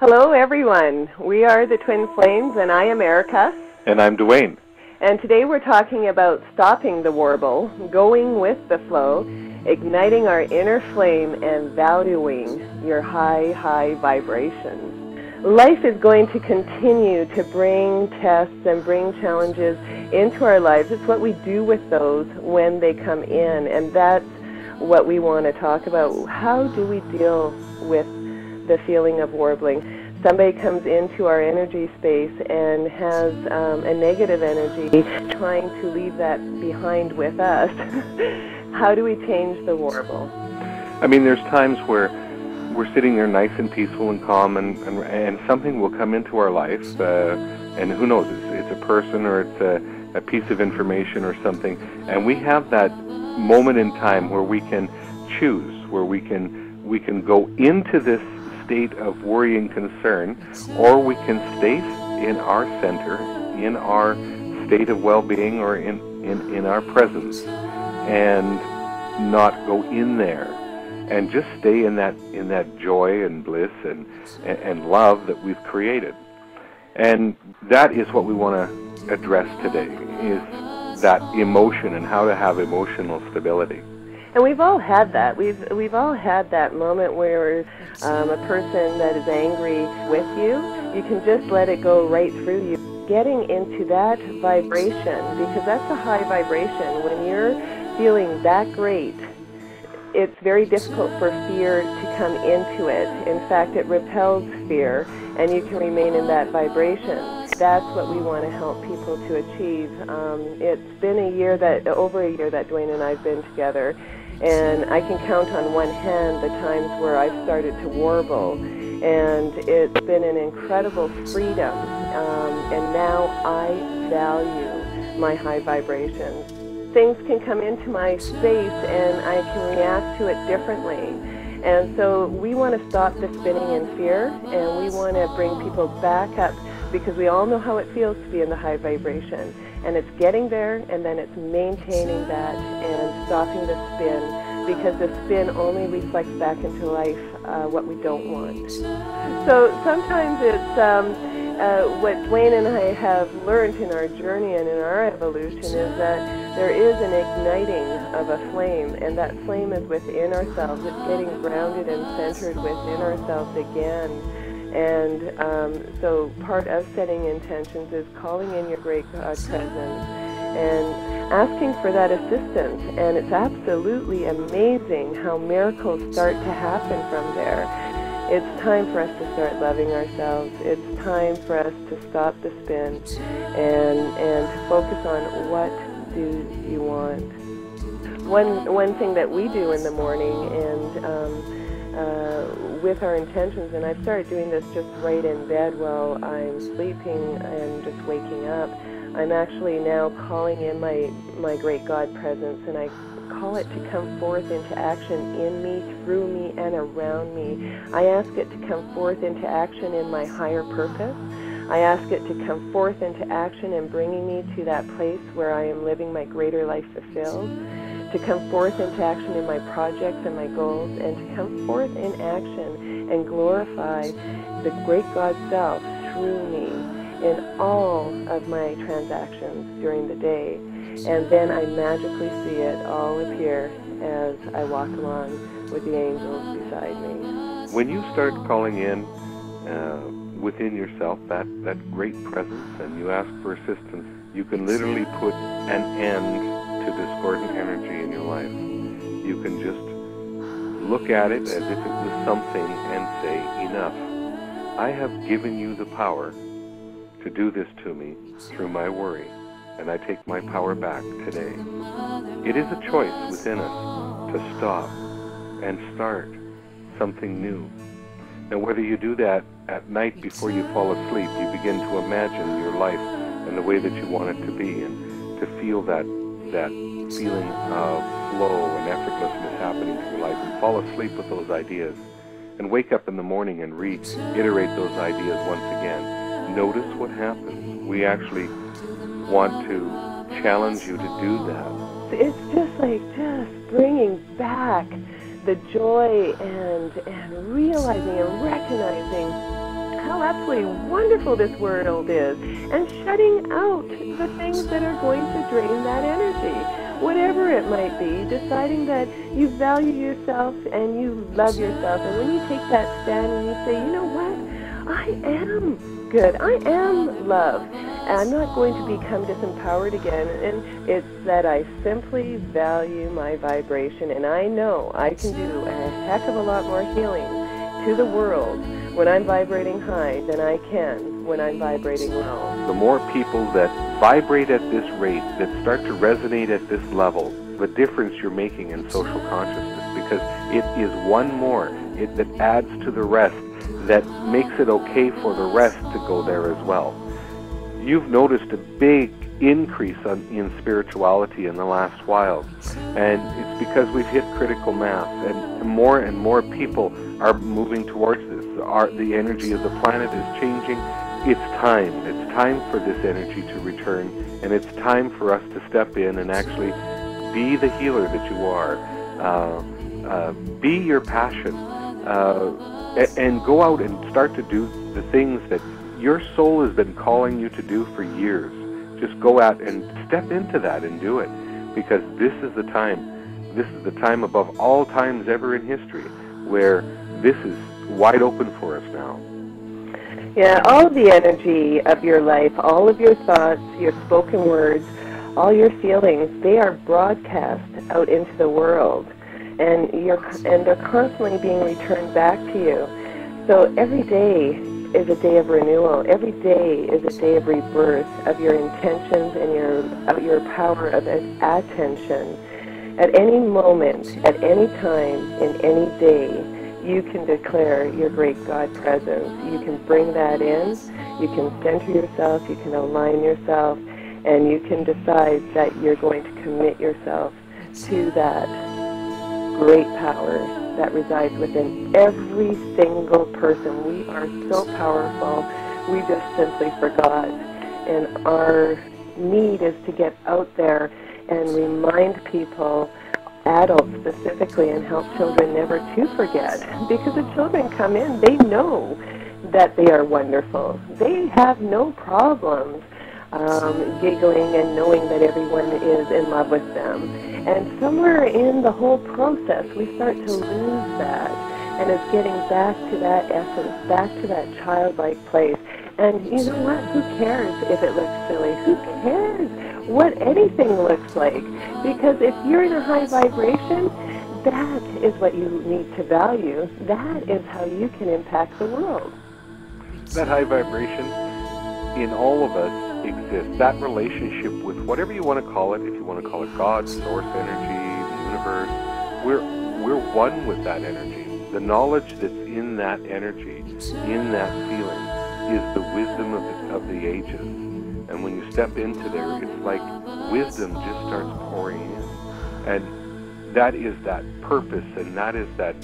Hello everyone, we are the Twin Flames and I am Erica. And I'm DWAINE. And today we're talking about stopping the warble, going with the flow, igniting our inner flame and valuing your high vibrations. Life is going to continue to bring tests and bring challenges into our lives. It's what we do with those when they come in, and that's what we want to talk about. How do we deal with the feeling of warbling? Somebody comes into our energy space and has a negative energy, trying to leave that behind with us. How do we change the warble? I mean, there's times where we're sitting there nice and peaceful and calm, and something will come into our life, and who knows, it's a person or it's a piece of information or something, and we have that moment in time where we can choose, where we can go into this state of worry and concern, or we can stay in our center, in our state of well-being, or in our presence, and not go in there, and just stay in that joy and bliss and love that we've created. And that is what we want to address today, is that emotion and how to have emotional stability. And we've all had that. We've all had that moment where a person that is angry with you, you can just let it go right through you. Getting into that vibration, because that's a high vibration. When you're feeling that great, it's very difficult for fear to come into it. In fact, it repels fear, and you can remain in that vibration. That's what we want to help people to achieve. It's been over a year that DWAINE and I have been together, and I can count on one hand the times where I've started to warble, and it's been an incredible freedom, and now I value my high vibrations. Things can come into my space and I can react to it differently. And so we want to stop the spinning in fear, and we want to bring people back up, because we all know how it feels to be in the high vibration. And it's getting there, and then it's maintaining that and stopping the spin, because the spin only reflects back into life what we don't want. So sometimes it's what DWAINE and I have learned in our journey and in our evolution is that there is an igniting of a flame, and that flame is within ourselves. It's getting grounded and centered within ourselves again. And so part of setting intentions is calling in your great God presence and asking for that assistance. And it's absolutely amazing how miracles start to happen from there. It's time for us to start loving ourselves. It's time for us to stop the spin and to focus on what do you want. One thing that we do in the morning, and with our intentions, and I've started doing this just right in bed while I'm sleeping and just waking up, I'm actually now calling in my great God presence, and I call it to come forth into action in me, through me, and around me. I ask it to come forth into action in my higher purpose. I ask it to come forth into action in bringing me to that place where I am living my greater life fulfilled, to come forth into action in my projects and my goals, and to come forth in action and glorify the great God self through me in all of my transactions during the day. And then I magically see it all appear as I walk along with the angels beside me. When you start calling in within yourself that great presence, and you ask for assistance, you can literally put an end to discordant energy in your life. You can just look at it as if it was something and say, enough. I have given you the power to do this to me through my worry, and I take my power back today. It is a choice within us to stop and start something new. And whether you do that at night before you fall asleep, you begin to imagine your life and the way that you want it to be, and to feel that feeling of flow and effortlessness happening in your life, and fall asleep with those ideas, and wake up in the morning and reiterate those ideas once again. Notice what happens. We actually want to challenge you to do that. It's just bringing back the joy and realizing and recognizing how absolutely wonderful this world is, and shutting out the things that are going to drain that energy, whatever it might be, deciding that you value yourself and you love yourself. And when you take that stand and you say, you know what, I am good, I am love, and I'm not going to become disempowered again. And it's that I simply value my vibration, and I know I can do a heck of a lot more healing to the world when I'm vibrating high than I can when I'm vibrating low. The more people that vibrate at this rate, that start to resonate at this level, the difference you're making in social consciousness, because it is one more that adds to the rest, that makes it okay for the rest to go there as well. You've noticed a big increase in spirituality in the last while, and it's because we've hit critical mass, and more people are moving towards this. The energy of the planet is changing. It's time for this energy to return, and it's time for us to step in and actually be the healer that you are. Be your passion, and go out and start to do the things that your soul has been calling you to do for years. Just go out and step into that and do it, because this is the time. This is the time above all times ever in history where this is wide open for us now. Yeah, all of the energy of your life, all of your thoughts, your spoken words, all your feelings, they are broadcast out into the world, and they're constantly being returned back to you. So every day is a day of renewal. Every day is a day of rebirth of your intentions and your power of attention. At any moment, at any time, in any day, you can declare your great God presence. You can bring that in. You can center yourself. You can align yourself. And you can decide that you're going to commit yourself to that great power that resides within every single person. We are so powerful. We just simply forgot. And our need is to get out there and remind people, adults specifically, and help children never to forget. Because the children come in, they know that they are wonderful. They have no problems giggling and knowing that everyone is in love with them. And somewhere in the whole process, we start to lose that. And it's getting back to that essence, back to that childlike place. And you know what? Who cares if it looks silly? Who cares what anything looks like? Because if you're in a high vibration, that is what you need to value. That is how you can impact the world. That high vibration in all of us exists. That relationship with whatever you want to call it, if you want to call it God, source energy, the universe, we're one with that energy. The knowledge that's in that energy, in that feeling, is the wisdom of the ages. And when you step into there, it's like wisdom just starts pouring in. And that is that purpose, and that is that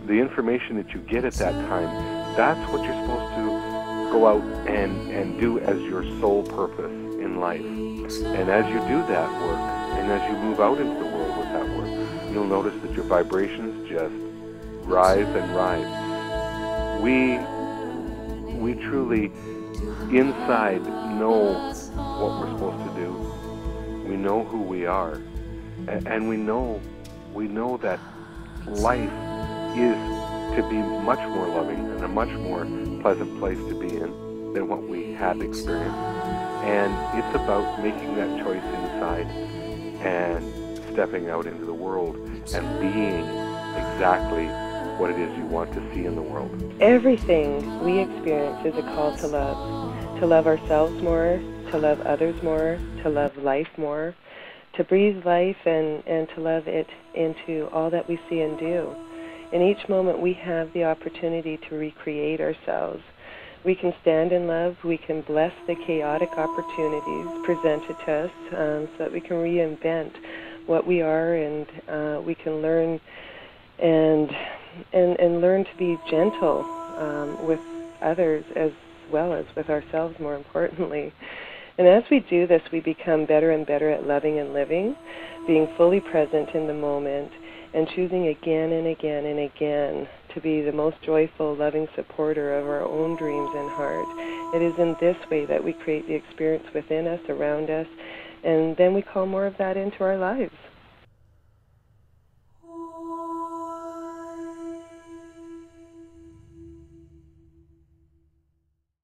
the information that you get at that time. That's what you're supposed to go out and do as your sole purpose in life. And as you do that work, and as you move out into the world with that work, you'll notice that your vibrations just rise and rise. We truly, inside, know what we're supposed to do. We know who we are. And we know that life is to be much more loving and a much more pleasant place to be in than what we have experienced. And it's about making that choice inside and stepping out into the world and being exactly what it is you want to see in the world. Everything we experience is a call to love ourselves more, to love others more, to love life more, to breathe life and to love it into all that we see and do. In each moment we have the opportunity to recreate ourselves. We can stand in love, we can bless the chaotic opportunities presented to us so that we can reinvent what we are, and we can learn and learn to be gentle with others as well as with ourselves, more importantly. And as we do this, we become better and better at loving and living, being fully present in the moment, and choosing again and again and again to be the most joyful, loving supporter of our own dreams and heart. It is in this way that we create the experience within us, around us, and then we call more of that into our lives.